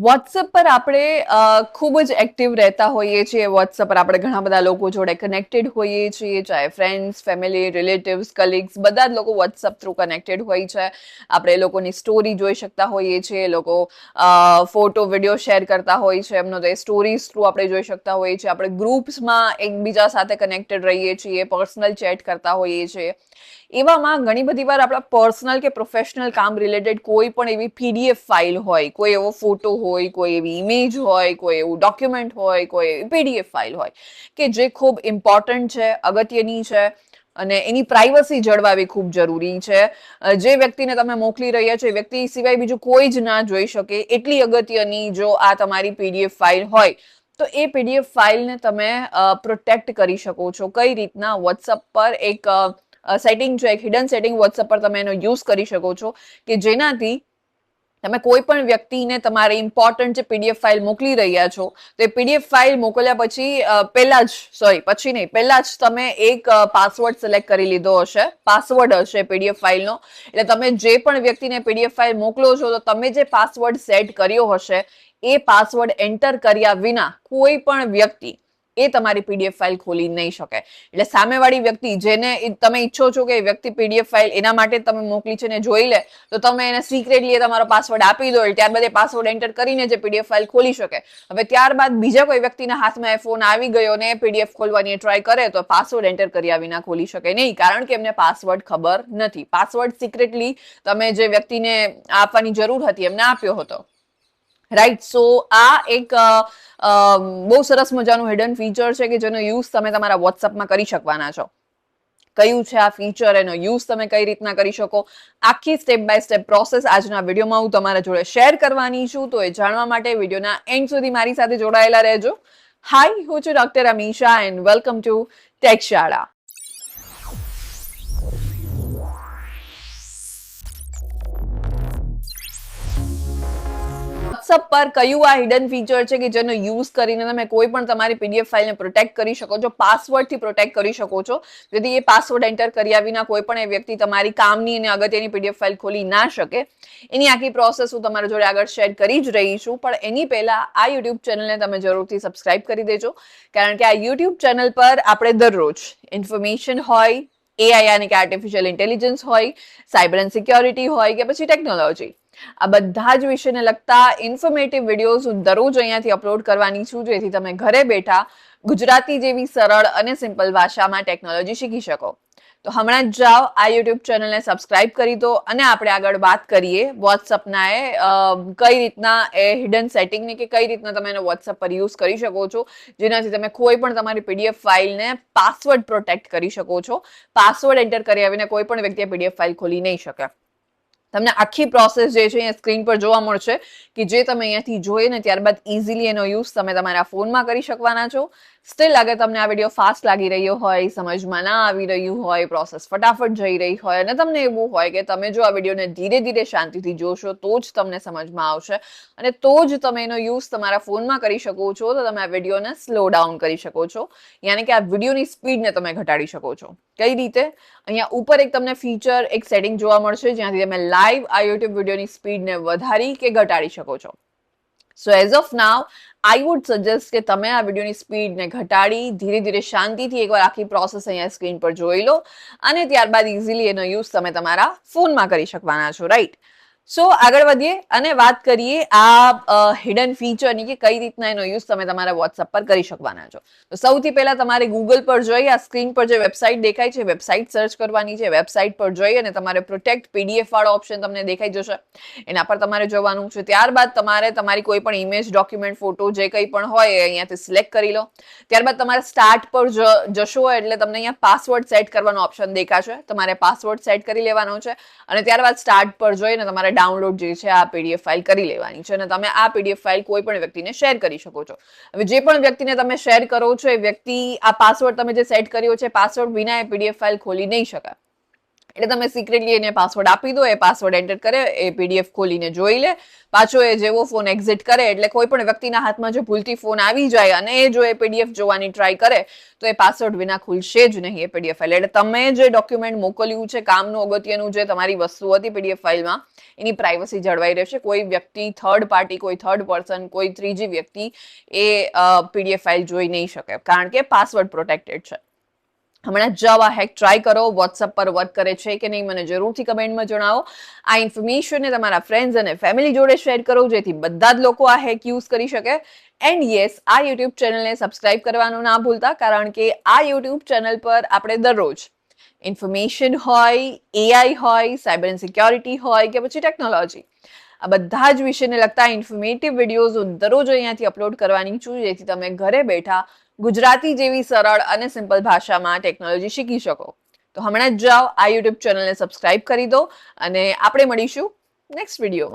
WhatsApp પર આપણે ખૂબ જ એક્ટિવ રહેતા હોઈએ છીએ. વોટ્સએપ પર આપણે ઘણા બધા લોકો જોડે કનેક્ટેડ હોઈએ છીએ, ચાહે ફ્રેન્ડ્સ, ફેમિલી, રિલેટિવ્સ, કલીગ્સ, બધા જ લોકો વોટ્સએપ થ્રુ કનેક્ટેડ હોય છે. આપણે એ લોકોની સ્ટોરી જોઈ શકતા હોઈએ છીએ, લોકો ફોટો વિડીયો શેર કરતા હોય છે, એમનો તે સ્ટોરીઝ થ્રુ આપણે જોઈ શકતા હોઈએ છીએ. આપણે ગ્રુપ્સમાં એકબીજા સાથે કનેક્ટેડ રહીએ છીએ, પર્સનલ ચેટ કરતા હોઈએ છીએ. એવામાં ઘણી બધી વાર આપણા પર્સનલ કે પ્રોફેશનલ કામ રિલેટેડ કોઈ પણ એવી પીડીએફ ફાઇલ હોય, કોઈ એવો ફોટો હોય, કોઈ એવી ઇમેજ હોય, કોઈ એવું ડોક્યુમેન્ટ હોય, કોઈ એવી પીડીએફ ફાઇલ હોય કે જે ખૂબ ઇમ્પોર્ટન્ટ છે, અગત્યની છે અને એની પ્રાઇવસી જળવાવી ખૂબ જરૂરી છે. જે વ્યક્તિને તમે મોકલી રહ્યા છો એ વ્યક્તિ સિવાય બીજું કોઈ જ ના જોઈ શકે એટલી અગત્યની જો આ તમારી પીડીએફ ફાઇલ હોય તો એ પીડીએફ ફાઇલને તમે પ્રોટેક્ટ કરી શકો છો. કઈ રીતના? વોટ્સઅપ પર એક સેટિંગ છે, એક હિડન સેટિંગ વોટ્સઅપ પર તમે એનો યુઝ કરી શકો છો કે જેનાથી તમે કોઈ પણ વ્યક્તિને તમારી ઇમ્પોર્ટન્ટ જે પીડીએફ ફાઇલ મોકલી રહ્યા છો તો એ પીડીએફ ફાઇલ મોકલ્યા પછી પહેલા જ તમે એક પાસવર્ડ સિલેક્ટ કરી લીધો હશે, પાસવર્ડ હશે પીડીએફ ફાઇલનો. એટલે તમે જે પણ વ્યક્તિને પીડીએફ ફાઇલ મોકલો છો તો તમે જે પાસવર્ડ સેટ કર્યો હશે એ પાસવર્ડ એન્ટર કર્યા વિના કોઈ પણ વ્યક્તિ એ તમારી પીડીએફ ફાઇલ ખોલી નહીં શકે. એટલે સામેવાળી વ્યક્તિ જેને તમે ઈચ્છો છો કે વ્યક્તિ પીડીએફ ફાઇલ એના માટે તમે મોકલી છે ને જોઈ લે તો તમે એને સિક્રેટલી તમારો પાસવર્ડ આપી દો, ત્યારબાદ એ પાસવર્ડ એન્ટર કરીને જે પીડીએફ ફાઇલ ખોલી શકે. હવે ત્યારબાદ બીજા કોઈ વ્યક્તિના હાથમાં એ ફોન આવી ગયો ને પીડીએફ ખોલવાની ટ્રાય કરે તો પાસવર્ડ એન્ટર કર્યા વિના ખોલી શકે નહીં, કારણ કે એમને પાસવર્ડ ખબર નથી. પાસવર્ડ સિક્રેટલી તમે જે વ્યક્તિને આપવાની જરૂર હતી એમને આપ્યો હતો, રાઈટ? સો આ એક બહુ સરસ મજાનું હિડન ફીચર છે કે જેનો યુઝ તમે તમારા વોટ્સઅપમાં કરી શકવાના છો. કયું છે આ ફીચર, એનો યુઝ તમે કઈ રીતના કરી શકો, આખી સ્ટેપ બાય સ્ટેપ પ્રોસેસ આજના વિડીયોમાં હું તમારા જોડે શેર કરવાની છું. તો એ જાણવા માટે વિડીયોના એન્ડ સુધી મારી સાથે જોડાયેલા રહેજો. હાય, હું છું doctor Amisha and welcome to take શાળા. વોટ્સઅપ પર કયું આ હિડન ફીચર છે કે જેનો યુઝ કરીને તમે કોઈ પણ તમારી પીડીએફ ફાઇલને પ્રોટેક્ટ કરી શકો છો, પાસવર્ડથી પ્રોટેક્ટ કરી શકો છો, જેથી એ પાસવર્ડ એન્ટર કર્યા વિના કોઈ પણ એ વ્યક્તિ તમારી કામની અને અગત્યની પીડીએફ ફાઇલ ખોલી ના શકે. એની આખી પ્રોસેસ હું તમારા જોડે આગળ શેર કરી જ રહી છું, પણ એની પહેલા આ યુટ્યુબ ચેનલને તમે જરૂરથી સબસ્ક્રાઇબ કરી દેજો, કારણ કે આ યુટ્યુબ ચેનલ પર આપણે દરરોજ ઇન્ફોર્મેશન હોય, એઆઈ યાની કે આર્ટિફિશિયલ ઇન્ટેલિજન્સ હોય, સાયબર એન્ડ સિક્યોરિટી હોય કે પછી ટેકનોલોજી, આ બધા જ વિષયને લગતા ઇન્ફોર્મેટિવ વિડીયોઝ હું દરરોજ અહીંયાથી અપલોડ કરવાની છું, જેથી તમે ઘરે બેઠા ગુજરાતી જેવી સરળ અને સિમ્પલ ભાષામાં ટેકનોલોજી શીખી શકો. તો હમણાં જ જાઓ, આ યુટ્યુબ ચેનલને સબસ્ક્રાઇબ કરી દો અને આપણે આગળ વાત કરીએ વોટ્સઅપના કઈ રીતના એ હિડન સેટિંગની કે કઈ રીતના તમે એનો વોટ્સઅપ પર યુઝ કરી શકો છો, જેનાથી તમે કોઈ પણ તમારી પીડીએફ ફાઇલને પાસવર્ડ પ્રોટેક્ટ કરી શકો છો. પાસવર્ડ એન્ટર કર્યા વિના કોઈ પણ વ્યક્તિ પીડીએફ ફાઇલ ખોલી નહીં શકે. તમને આખી પ્રોસેસ જે છે અહીંયા સ્ક્રીન પર જોવા મળશે કે જે તમે અહીંયાથી જોઈએ ને ત્યારબાદ ઇઝીલી એનો યુઝ તમે તમારા ફોનમાં કરી શકવાના છો. સ્ટીલ અગર તમને આ વિડીયો ફાસ્ટ લાગી રહ્યો હોય, સમજમાં ના આવી રહ્યું હોય, પ્રોસેસ ફટાફટ જઈ રહી હોય અને તમને એવું હોય કે તમે જો આ વિડીયોને ધીરે ધીરે શાંતિથી જોશો તો જ તમને સમજમાં આવશે અને તો જ તમે એનો યુઝ તમારા ફોનમાં કરી શકો છો, તો તમે આ વિડીયોને સ્લો ડાઉન કરી શકો છો, યાની કે આ વિડીયોની સ્પીડને તમે ઘટાડી શકો છો. કઈ રીતે? અહીંયા ઉપર એક તમને ફીચર, એક સેટિંગ જોવા મળશે જ્યાંથી તમે લાઈવ આ યુટ્યુબ વિડીયોની સ્પીડને વધારી કે ઘટાડી શકો છો. સો as of now I would suggest કે તમે આ વિડીયોની સ્પીડને ઘટાડી ધીરે ધીરે શાંતિથી એકવાર આખી પ્રોસેસ અહીંયા સ્ક્રીન પર જોઈ લો અને ત્યારબાદ ઇઝીલી એનો યુઝ તમે તમારા ફોનમાં કરી શકવાના છો, રાઈટ? સો આગળ વધીએ અને વાત કરીએ આ હિડન ફીચરની કે કઈ રીતના એનો યુઝ તમે તમારા વોટ્સઅપ પર કરી શકવાના છો. તો સૌથી પહેલા તમારે ગૂગલ પર જઈ આ સ્ક્રીન પર જે વેબસાઇટ દેખાય છે વેબસાઇટ સર્ચ કરવાની છે. વેબસાઇટ પર જઈ અને તમારે પ્રોટેક્ટ પીડીએફ વાળો ઓપ્શન તમને દેખાઈ જશે, એના પર તમારે જવાનું છે. ત્યારબાદ તમારે તમારી કોઈ પણ ઇમેજ, ડોક્યુમેન્ટ, ફોટો જે કંઈ પણ હોય એ અહીંયાથી સિલેક્ટ કરી લો. ત્યારબાદ તમારે સ્ટાર્ટ પર જશો એટલે તમને અહીંયા પાસવર્ડ સેટ કરવાનો ઓપ્શન દેખાશે. તમારે પાસવર્ડ સેટ કરી લેવાનો છે અને ત્યારબાદ સ્ટાર્ટ પર જઈને તમારે ડાઉનલોડ જે છે આ પીડીએફ ફાઇલ કરી લેવાની છે અને તમે આ પીડીએફ ફાઇલ કોઈ પણ વ્યક્તિને શેર કરી શકો છો. હવે જે પણ વ્યક્તિને તમે શેર કરો છો એ વ્યક્તિ આ પાસવર્ડ તમે જે સેટ કર્યો છે પાસવર્ડ વિના એ પીડીએફ ફાઇલ ખોલી નહીં શકે. એટલે તમે સિક્રેટલી એને પાસવર્ડ આપી દો, એ પાસવર્ડ એન્ટર કરે, એ પીડીએફ ખોલીને જોઈ લે, પાછો એ જેવો ફોન એક્ઝિટ કરે એટલે કોઈ પણ વ્યક્તિના હાથમાં જો ભૂલથી ફોન આવી જાય અને એ જો એ પીડીએફ જોવાની ટ્રાય કરે તો એ પાસવર્ડ વિના ખુલશે જ નહીં એ પીડીએફ ફાઇલ. એટલે તમે જે ડોક્યુમેન્ટ મોકલ્યું છે, કામનું અગત્યનું જે તમારી વસ્તુ હતી પીડીએફ ફાઇલમાં, એની પ્રાઇવસી જળવાઈ રહેશે. કોઈ વ્યક્તિ, થર્ડ પાર્ટી, કોઈ થર્ડ પર્સન, કોઈ ત્રીજી વ્યક્તિ એ પીડીએફ ફાઇલ જોઈ નહીં શકે, કારણ કે પાસવર્ડ પ્રોટેક્ટેડ છે. હમણાં જાવ આ હેક ટ્રાય કરો. વોટ્સઅપ પર વર્ક કરે છે કે નહીં મને જરૂરથી કમેન્ટમાં જણાવો. આ ઇન્ફોર્મેશનને તમારા ફ્રેન્ડ્સ અને ફેમિલી જોડે શેર કરો, જેથી બધા જ લોકો આ હેક યુઝ કરી શકે. એન્ડ યસ, આ યુટ્યુબ ચેનલને સબસ્ક્રાઇબ કરવાનું ના ભૂલતા, કારણ કે આ યુટ્યુબ ચેનલ પર આપણે દરરોજ ઇન્ફોર્મેશન હોય, એઆઈ હોય, સાયબર એન્ડ સિક્યોરિટી હોય કે પછી ટેકનોલોજી, આ બધા જ વિષયને લગતા ઇન્ફોર્મેટિવ વિડીયોઝ હું દરરોજ અહીંયાથી અપલોડ કરવાની છું, જેથી તમે ઘરે બેઠા ગુજરાતી જેવી સરળ અને સિમ્પલ ભાષામાં ટેકનોલોજી શીખી શકો. તો હમણાં જ જાઓ, આ યુટ્યુબ ચેનલને સબસ્ક્રાઇબ કરી દો અને આપણે મળીશું નેક્સ્ટ વિડીયોમાં.